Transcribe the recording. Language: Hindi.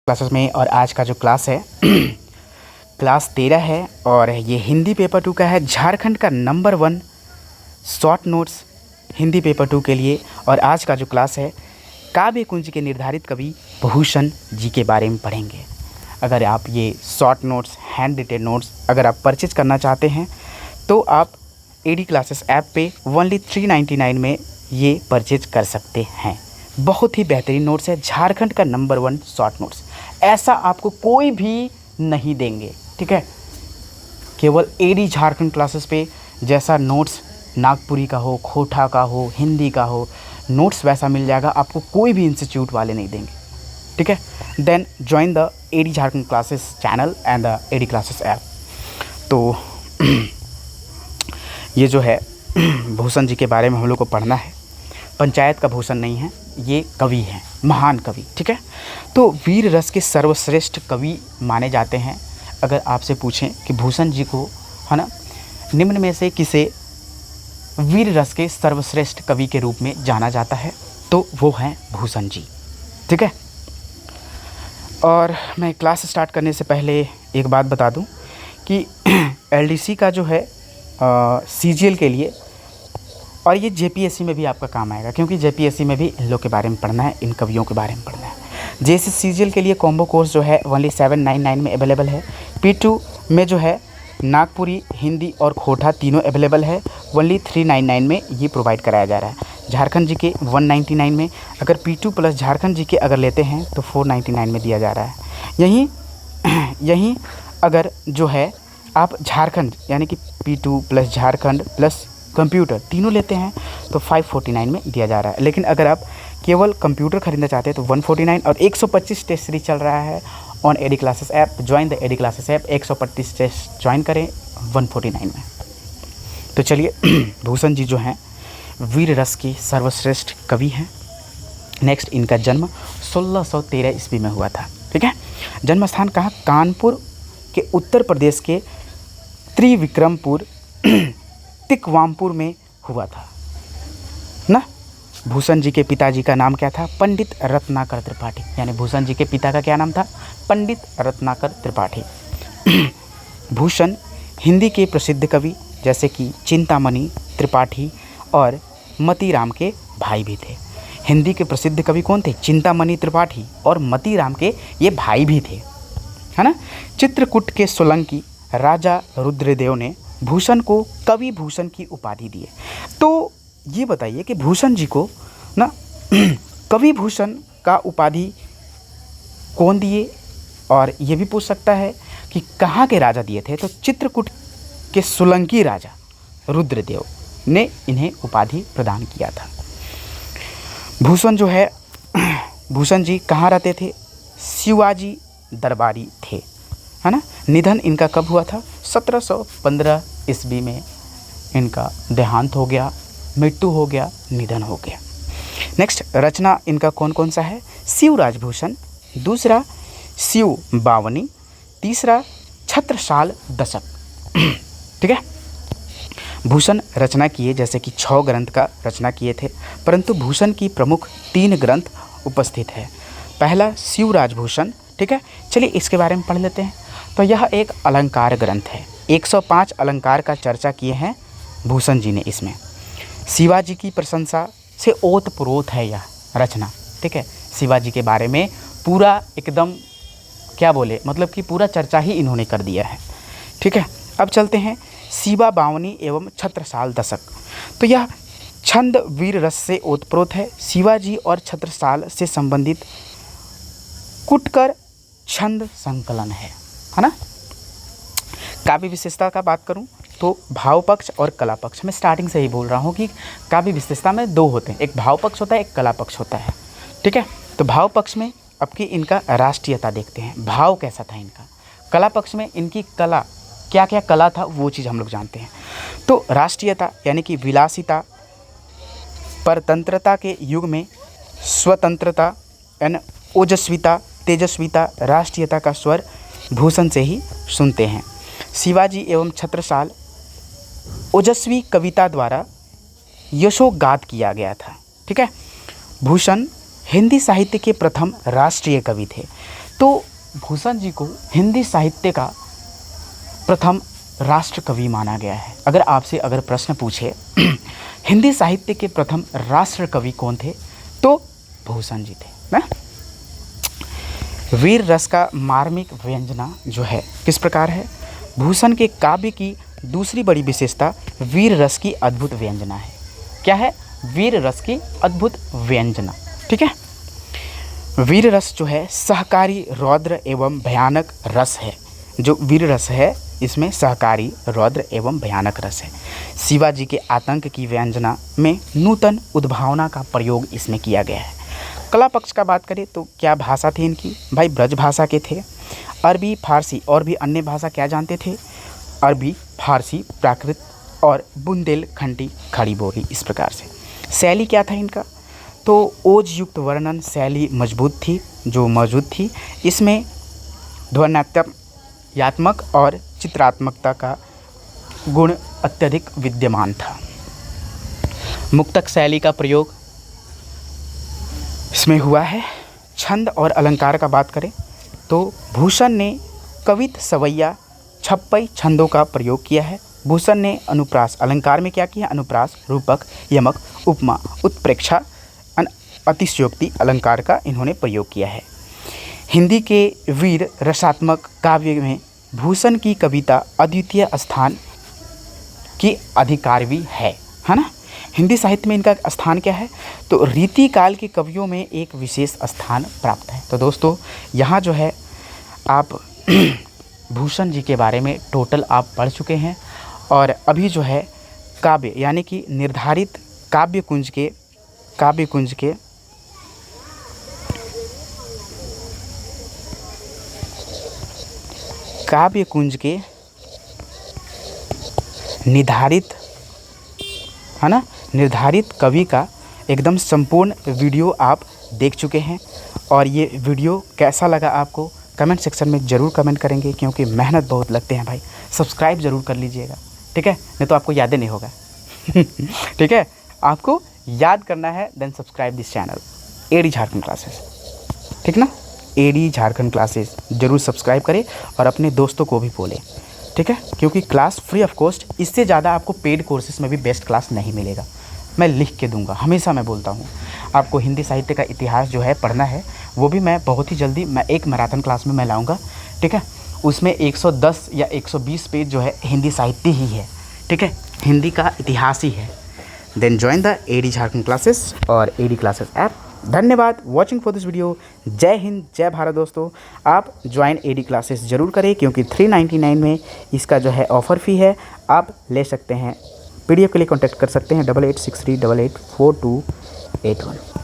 क्लासेस में। और आज का जो क्लास है क्लास 13 है और ये हिंदी पेपर 2 का है। झारखंड का number 1 short notes Hindi paper 2 के लिए। और आज का जो क्लास है काव्य कुंज के निर्धारित कवि भूषण जी के बारे में पढ़ेंगे। अगर आप ये short notes, hand retain notes अगर आप परचेज करना चाहते हैं तो आप एडी क्लासेस ऐप पे ओनली 399 में ये परचेज कर सकते हैं। बहुत ही बेहतरीन नोट्स है, झारखंड का नंबर 1 शॉर्ट नोट्स। ऐसा आपको कोई भी नहीं देंगे, ठीक है। केवल एडी झारखंड क्लासेस पे जैसा नोट्स नागपुरी का हो, खोटा का हो, हिंदी का हो, नोट्स वैसा मिल जाएगा, आपको कोई भी इंस्टीट्यूट वाले नहीं देंगे, ठीक है। Then join the AD Jharkhand classes channel and the AD classes app. तो ये जो है भूषण जी के बारे में हम लोग को पढ़ना है। पंचायत का भूषण नहीं है, ये कवि हैं, महान कवि, ठीक है। तो वीर रस के सर्वश्रेष्ठ कवि माने जाते हैं। अगर आपसे पूछें कि भूषण जी को, है ना, निम्न में से किसे वीर रस के सर्वश्रेष्ठ कवि के रूप में जाना जाता है तो वो हैं भूषण जी, ठीक है। और मैं क्लास स्टार्ट करने से पहले एक बात बता दूं कि एलडीसी का जो है सीजीएल के लिए, और ये जेपीएससी में भी आपका काम आएगा, क्योंकि जेपीएससी में भी इन लोग के बारे में पढ़ना है, इन कवियों के बारे में पढ़ना है। जैसे सीजीएल के लिए कॉम्बो कोर्स जो है ओनली 799 में अवेलेबल है। P2 में जो है नागपुरी, हिंदी और खोटा तीनों अवेलेबल है, ओनली 399 में ये प्रोवाइड कराया जा रहा है। झारखंड जी के 199 में, अगर P2 प्लस झारखंड जी के अगर लेते हैं तो 499 में दिया जा रहा है। यहीं अगर जो है आप झारखंड यानी कि P2 plus Jharkhand plus computer तीनों लेते हैं तो 549 में दिया जा रहा है। लेकिन अगर आप केवल कंप्यूटर खरीदना चाहते हैं तो 149, और 125 टेस्ट सीरीज चल रहा है on AD classes app. Join the AD classes app, 125 test join करें 149 में। तो चलिए भूषण जी जो हैं वीर रस के सर्वश्रेष्ठ कवि हैं। नेक्स्ट, इनका जन्म 1613 ईस्वी में हुआ था, ठीक है। जन्म स्थान कहाँ? कानपुर के उत्तर प्रदेश के त्रिविक्रमपुर तिकवामपुर में हुआ था ना। भूषण जी के पिताजी का नाम क्या था? पंडित रत्नाकर त्रिपाठी। यानी भूषण जी के पिता का क्या नाम था? पंडित रत्नाकर त्रिपाठी। भूषण हिंदी के प्रसिद्ध कवि जैसे कि चिंतामणि त्रिपाठी और मतीराम के भाई भी थे। हिंदी के प्रसिद्ध कवि कौन थे? चिंतामणि त्रिपाठी और मतीराम के ये भाई भी थे, है ना। चित्रकूट के सोलंकी राजा रुद्रदेव ने भूषण को कवि भूषण की उपाधि दी है। तो ये बताइए कि भूषण जी को ना कवि भूषण का उपाधि कौन दिए? और ये भी पूछ सकता है कि कहाँ के राजा दिए थे? तो चित्रकूट के सोलंकी राजा रुद्रदेव ने इन्हें उपाधि प्रदान किया था। भूषण जो है, भूषण जी कहाँ रहते थे? शिवाजी दरबारी थे, है ना। निधन इनका कब हुआ था? 1715 ईस्वी में इनका देहांत हो गया, मृत्यु हो गया, निधन हो गया। नेक्स्ट, रचना इनका कौन कौन सा है? शिवराज भूषण, दूसरा शिव बावनी, तीसरा छत्रसाल दशक, ठीक है। भूषण रचना किए जैसे कि 6 ग्रंथ का रचना किए थे, परंतु भूषण की प्रमुख 3 ग्रंथ उपस्थित है। पहला शिवराज भूषण, ठीक है। चलिए इसके बारे में पढ़ लेते हैं। तो यह एक अलंकार ग्रंथ है। 105 अलंकार का चर्चा किए हैं भूषण जी ने इसमें। शिवाजी की प्रशंसा से ओतप्रोत है यह रचना, ठीक है। शिवाजी के बारे में पूरा एकदम क्या बोले, मतलब कि पूरा चर्चा ही इन्होंने कर दिया है, ठीक है। अब चलते हैं शिवा बावनी एवं छत्रसाल दशक। तो यह छंद वीर रस से ओतप्रोत है। शिवाजी और छत्रसाल से संबंधित कुटकर छंद संकलन है ना। काव्य विशेषता का बात करूं तो भाव पक्ष और कला पक्ष। मैं स्टार्टिंग से ही बोल रहा हूं कि काव्य विशेषता में 2 होते हैं, एक भाव पक्ष होता है, एक कला पक्ष होता है, ठीक है। तो भाव पक्ष में अब की इनका राष्ट्रीयता देखते हैं, भाव कैसा था इनका। कला पक्ष में इनकी कला, क्या क्या कला था वो चीज़ हम लोग जानते हैं। तो राष्ट्रीयता यानी कि विलासिता, परतंत्रता के युग में स्वतंत्रता यानी ओजस्विता, तेजस्विता, राष्ट्रीयता का स्वर भूषण से ही सुनते हैं। शिवाजी एवं छत्रसाल ओजस्वी कविता द्वारा यशोगात किया गया था, ठीक है। भूषण हिंदी साहित्य के प्रथम राष्ट्रीय कवि थे। तो भूषण जी को हिंदी साहित्य का प्रथम राष्ट्र कवि माना गया है। अगर आपसे प्रश्न पूछे हिंदी साहित्य के प्रथम राष्ट्र कवि कौन थे, तो भूषण जी थे ना। वीर रस का मार्मिक व्यंजना जो है किस प्रकार है। भूषण के काव्य की दूसरी बड़ी विशेषता वीर रस की अद्भुत व्यंजना है। क्या है? वीर रस की अद्भुत व्यंजना। ठीक है। वीर रस जो है सहकारी, रौद्र एवं भयानक रस है। जो वीर रस है इसमें सहकारी, रौद्र एवं भयानक रस है। शिवाजी के आतंक की व्यंजना में नूतन उद्भावना का प्रयोग इसमें किया गया है। कला पक्ष का बात करें तो क्या भाषा थी इनकी? भाई ब्रज भाषा के थे। अरबी, फारसी और भी अन्य भाषा क्या जानते थे? अरबी, फारसी, प्राकृत और बुंदेलखंडी खड़ी बोली। इस प्रकार से शैली क्या था इनका? तो ओज युक्त वर्णन शैली मजबूत थी जो मौजूद थी। इसमें ध्वन्यात्मक और चित्रात्मकता का गुण अत्यधिक विद्यमान था। मुक्तक शैली का प्रयोग इसमें हुआ है। छंद और अलंकार का बात करें तो भूषण ने कवित, सवैया, छप्पई छंदों का प्रयोग किया है। भूषण ने अनुप्रास अलंकार में क्या किया? अनुप्रास, रूपक, यमक, उपमा, उत्प्रेक्षा, अतिशयोक्ति अलंकार का इन्होंने प्रयोग किया है। हिंदी के वीर रसात्मक काव्य में भूषण की कविता अद्वितीय स्थान की अधिकारी है ना। हिंदी साहित्य में इनका स्थान क्या है? तो रीति काल के कवियों में एक विशेष स्थान प्राप्त है। तो दोस्तों यहाँ जो है आप भूषण जी के बारे में टोटल आप पढ़ चुके हैं और अभी जो है काव्य यानी कि निर्धारित काव्य कुंज के निर्धारित कवि का एकदम संपूर्ण वीडियो आप देख चुके हैं। और ये वीडियो कैसा लगा आपको कमेंट सेक्शन में ज़रूर कमेंट करेंगे, क्योंकि मेहनत बहुत लगते हैं भाई। सब्सक्राइब ज़रूर कर लीजिएगा, ठीक है, नहीं तो आपको याद नहीं होगा। ठीक है, आपको याद करना है, then subscribe this channel AD Jharkhand classes, ठीक ना। एडी झारखंड क्लासेस ज़रूर सब्सक्राइब करें और अपने दोस्तों को भी बोलें, ठीक है, क्योंकि क्लास फ्री ऑफ कॉस्ट। इससे ज़्यादा आपको पेड कोर्सेज में भी बेस्ट क्लास नहीं मिलेगा। मैं लिख के दूंगा, हमेशा मैं बोलता हूँ। आपको हिंदी साहित्य का इतिहास जो है पढ़ना है, वो भी मैं बहुत ही जल्दी मैं एक मैराथन क्लास में मैं लाऊंगा, ठीक है। उसमें 110 या 120 पेज जो है हिंदी साहित्य ही है, ठीक है, हिंदी का इतिहास ही है। Then join the AD Jharkhand classes और एडी क्लासेस ऐप। धन्यवाद वॉचिंग फॉर दिस वीडियो। जय हिंद, जय भारत दोस्तों। आप ज्वाइन एडी क्लासेस ज़रूर करें, क्योंकि 399 में इसका जो है ऑफ़र फ़ी है, आप ले सकते हैं। PDF के लिए कॉन्टैक्ट कर सकते हैं 8863884281।